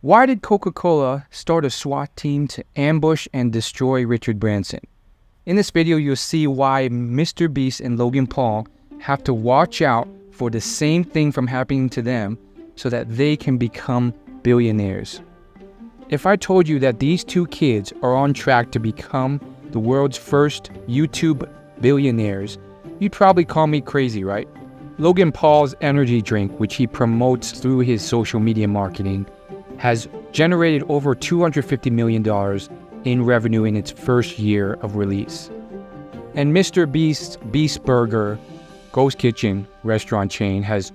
Why did Coca-Cola start a SWAT team to ambush and destroy Richard Branson? In this video, you'll see why Mr. Beast and Logan Paul have to watch out for the same thing from happening to them so that they can become billionaires. If I told you that these two kids are on track to become the world's first YouTube billionaires, you'd probably call me crazy, right? Logan Paul's energy drink, which he promotes through his social media marketing, has generated over $250 million in revenue in its first year of release. And Mr. Beast's Beast Burger Ghost Kitchen restaurant chain has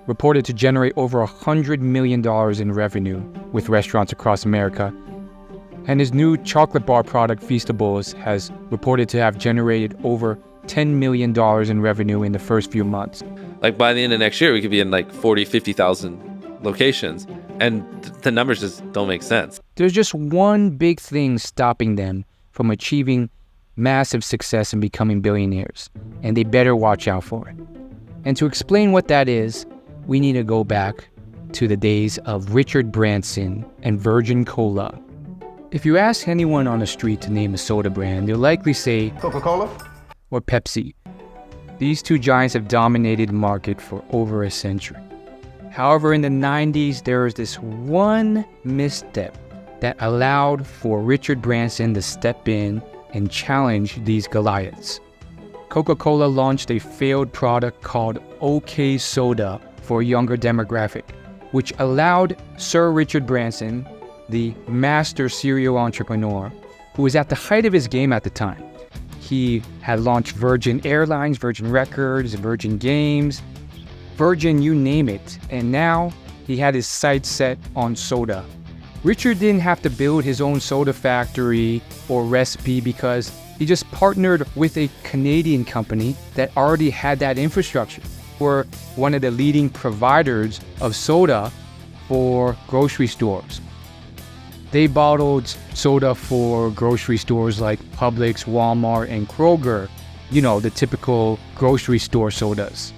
reported to generate over $100 million in revenue with restaurants across America. And his new chocolate bar product, Feastables, has reported to have generated over $10 million in revenue in the first few months. Like by the end of next year, we could be in like 40, 50,000 locations. And the numbers just don't make sense. There's just one big thing stopping them from achieving massive success and becoming billionaires, and they better watch out for it. And to explain what that is, we need to go back to the days of Richard Branson and Virgin Cola. If you ask anyone on the street to name a soda brand, they'll likely say Coca-Cola or Pepsi. These two giants have dominated the market for over a century. However, in the 90s, there was this one misstep that allowed for Richard Branson to step in and challenge these Goliaths. Coca-Cola launched a failed product called OK Soda for a younger demographic, which allowed Sir Richard Branson, the master serial entrepreneur, who was at the height of his game at the time. He had launched Virgin Airlines, Virgin Records, Virgin Games, Virgin, you name it, and now he had his sights set on soda. Richard didn't have to build his own soda factory or recipe because he just partnered with a Canadian company that already had that infrastructure. We're one of the leading providers of soda for grocery stores. They bottled soda for grocery stores like Publix, Walmart, and Kroger, the typical grocery store sodas.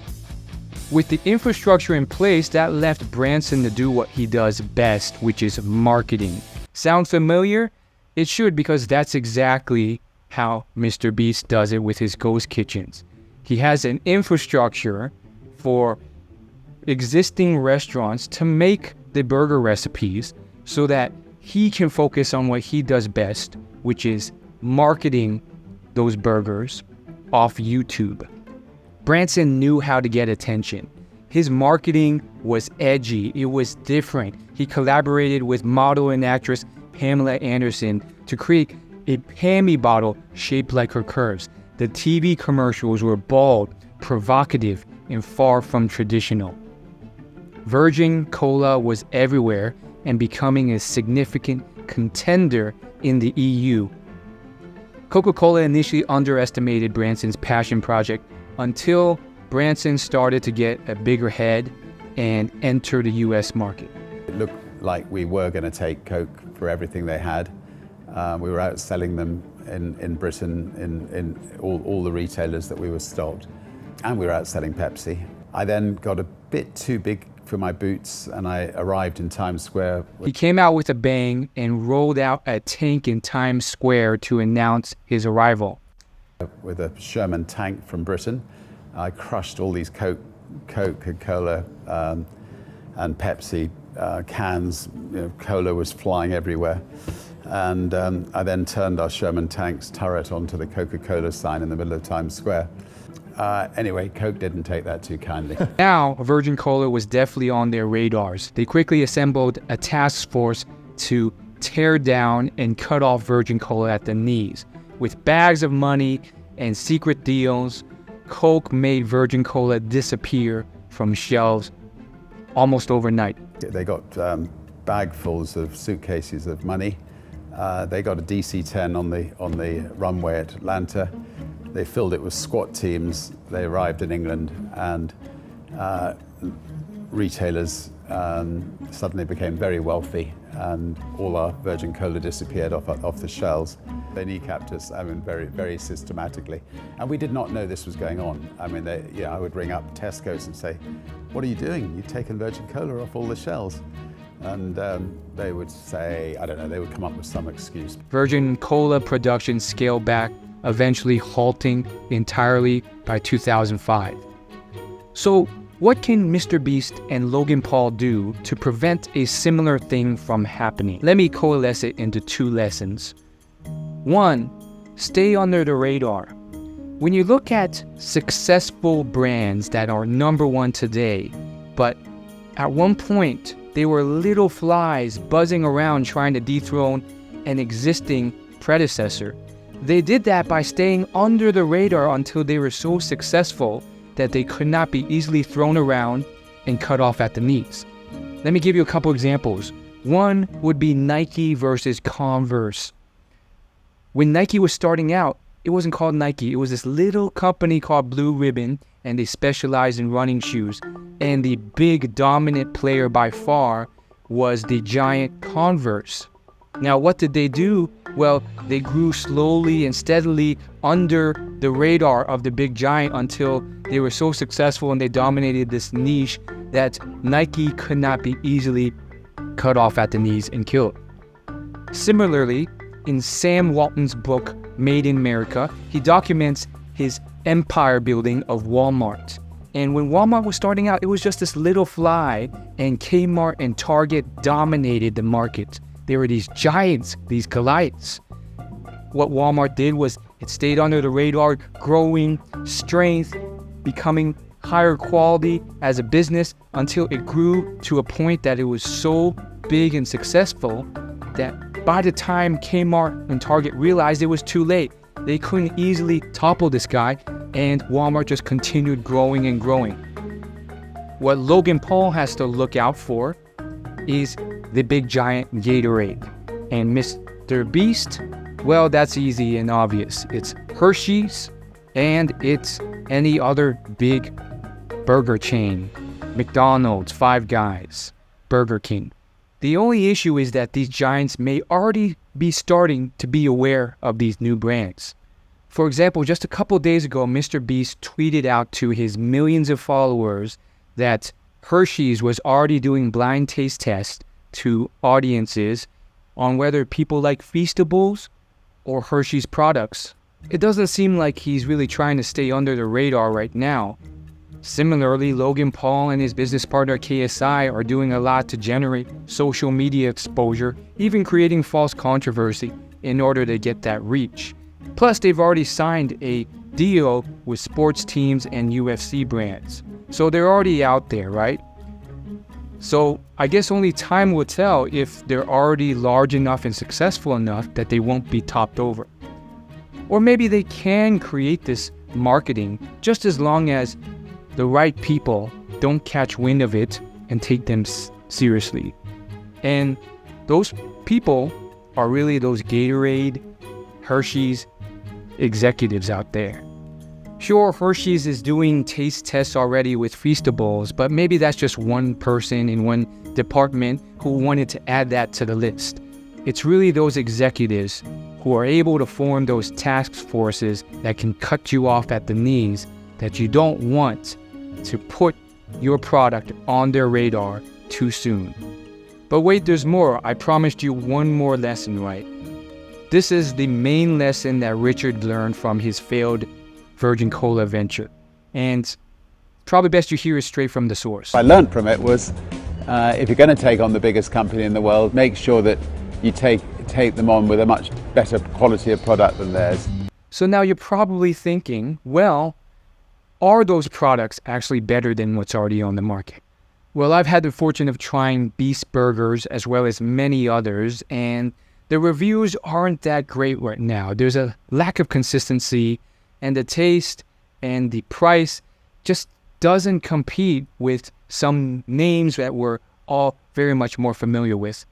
With the infrastructure in place, that left Branson to do what he does best, which is marketing. Sound familiar? It should, because that's exactly how Mr. Beast does it with his ghost kitchens. He has an infrastructure for existing restaurants to make the burger recipes so that he can focus on what he does best, which is marketing those burgers off YouTube. Branson knew how to get attention. His marketing was edgy. It was different. He collaborated with model and actress Pamela Anderson to create a Pammy bottle shaped like her curves. The TV commercials were bold, provocative, and far from traditional. Virgin Cola was everywhere and becoming a significant contender in the EU. Coca-Cola initially underestimated Branson's passion project until Branson started to get a bigger head and enter the US market. It looked like we were going to take Coke for everything they had. We were outselling them in Britain, in all the retailers that we were stocked. And we were outselling Pepsi. I then got a bit too big for my boots and I arrived in Times Square. He came out with a bang and rolled out a tank in Times Square to announce his arrival. With a Sherman tank from Britain, I crushed all these Coke, Coca-Cola, and Pepsi cans. Cola was flying everywhere. And I then turned our Sherman tank's turret onto the Coca-Cola sign in the middle of Times Square. Anyway, Coke didn't take that too kindly. Now, Virgin Cola was definitely on their radars. They quickly assembled a task force to tear down and cut off Virgin Cola at the knees. With bags of money and secret deals, Coke made Virgin Cola disappear from shelves almost overnight. They got bagfuls of suitcases of money. They got a DC-10 on the runway at Atlanta. They filled it with SWAT teams. They arrived in England, and retailers suddenly became very wealthy, and all our Virgin Cola disappeared off the shelves. They kneecapped us, very, very systematically. And we did not know this was going on. I would ring up Tesco's and say, "What are you doing? You've taken Virgin Cola off all the shelves." And they would say, I don't know, they would come up with some excuse. Virgin Cola production scaled back, eventually halting entirely by 2005. So what can Mr. Beast and Logan Paul do to prevent a similar thing from happening? Let me coalesce it into 2 lessons. 1, stay under the radar. When you look at successful brands that are number 1 today, but at one point they were little flies buzzing around trying to dethrone an existing predecessor, they did that by staying under the radar until they were so successful that they could not be easily thrown around and cut off at the knees. Let me give you a couple examples. One would be Nike versus Converse. When Nike was starting out, it wasn't called Nike. It was this little company called Blue Ribbon, and they specialized in running shoes. And the big dominant player by far was the giant Converse. Now, what did they do? Well, they grew slowly and steadily under the radar of the big giant until they were so successful and they dominated this niche that Nike could not be easily cut off at the knees and killed. Similarly, in Sam Walton's book, Made in America, he documents his empire building of Walmart. And when Walmart was starting out, it was just this little fly, and Kmart and Target dominated the market. They were these giants, these Goliaths. What Walmart did was it stayed under the radar, growing strength, becoming higher quality as a business until it grew to a point that it was so big and successful that by the time Kmart and Target realized it was too late, they couldn't easily topple this guy, and Walmart just continued growing and growing. What Logan Paul has to look out for is the big giant Gatorade. And Mr. Beast, well, that's easy and obvious. It's Hershey's, and it's any other big burger chain. McDonald's, Five Guys, Burger King. The only issue is that these giants may already be starting to be aware of these new brands. For example, just a couple days ago, Mr. Beast tweeted out to his millions of followers that Hershey's was already doing blind taste tests to audiences on whether people like Feastables or Hershey's products. It doesn't seem like he's really trying to stay under the radar right now. Similarly, Logan Paul and his business partner KSI are doing a lot to generate social media exposure, even creating false controversy in order to get that reach. Plus, they've already signed a deal with sports teams and UFC brands. So they're already out there, right? So I guess only time will tell if they're already large enough and successful enough that they won't be topped over. Or maybe they can create this marketing just as long as the right people don't catch wind of it and take them seriously. And those people are really those Gatorade, Hershey's executives out there. Sure, Hershey's is doing taste tests already with Feastables, but maybe that's just one person in one department who wanted to add that to the list. It's really those executives who are able to form those task forces that can cut you off at the knees that you don't want to put your product on their radar too soon. But wait, there's more. I promised you one more lesson, right? This is the main lesson that Richard learned from his failed Virgin Cola venture. And probably best you hear it straight from the source. What I learned from it was if you're going to take on the biggest company in the world, make sure that you take them on with a much better quality of product than theirs. So now you're probably thinking, well, are those products actually better than what's already on the market? Well, I've had the fortune of trying Beast Burgers as well as many others, and the reviews aren't that great right now. There's a lack of consistency, and the taste and the price just doesn't compete with some names that we're all very much more familiar with.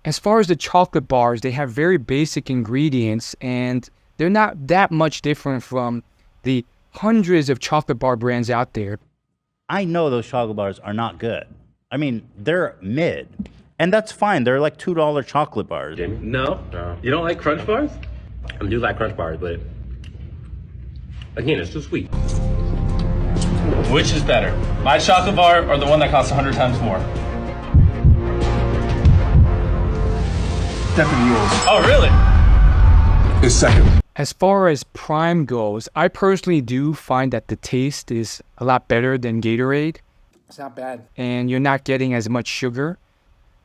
As far as the chocolate bars, they have very basic ingredients, and they're not that much different from the hundreds of chocolate bar brands out there. I know those chocolate bars are not good. I mean, they're mid. And that's fine. They're like $2 chocolate bars. No. You don't like Crunch Bars? I do like Crunch Bars, but again, it's too sweet. Which is better, my chocolate bar or the one that costs 100 times more? definitely yours. Oh, really? Is second. As far as Prime goes, I personally do find that the taste is a lot better than Gatorade. It's not bad. And you're not getting as much sugar.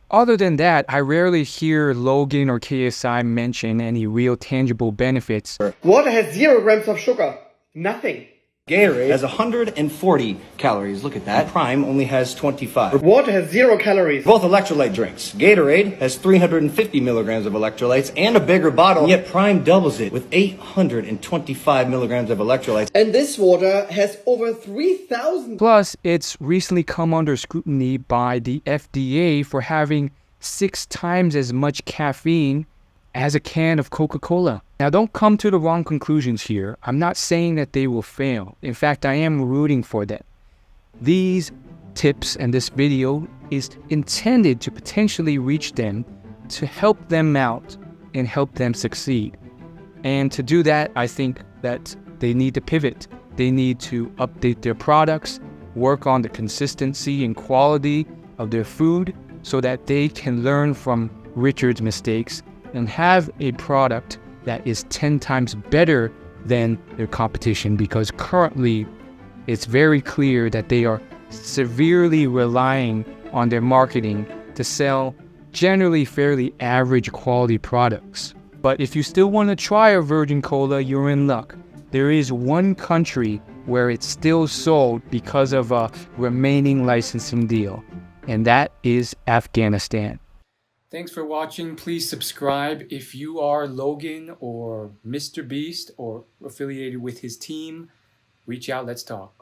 Other than that, I rarely hear Logan or KSI mention any real tangible benefits. Water has 0 grams of sugar. Nothing. Gatorade has 140 calories. Look at that. Prime only has 25. Water has 0 calories. Both electrolyte drinks. Gatorade has 350 milligrams of electrolytes and a bigger bottle, yet Prime doubles it with 825 milligrams of electrolytes. And this water has over 3,000. Plus, it's recently come under scrutiny by the FDA for having 6 times as much caffeine as a can of Coca-Cola. Now, don't come to the wrong conclusions here. I'm not saying that they will fail. In fact, I am rooting for them. These tips and this video is intended to potentially reach them, to help them out and help them succeed. And to do that, I think that they need to pivot. They need to update their products, work on the consistency and quality of their food so that they can learn from Richard's mistakes and have a product that is 10 times better than their competition, because currently it's very clear that they are severely relying on their marketing to sell generally fairly average quality products. But if you still want to try a virgin cola, you're in luck. There is one country where it's still sold because of a remaining licensing deal, and that is Afghanistan. Thanks for watching. Please subscribe if you are Logan or Mr. Beast or affiliated with his team. Reach out, let's talk.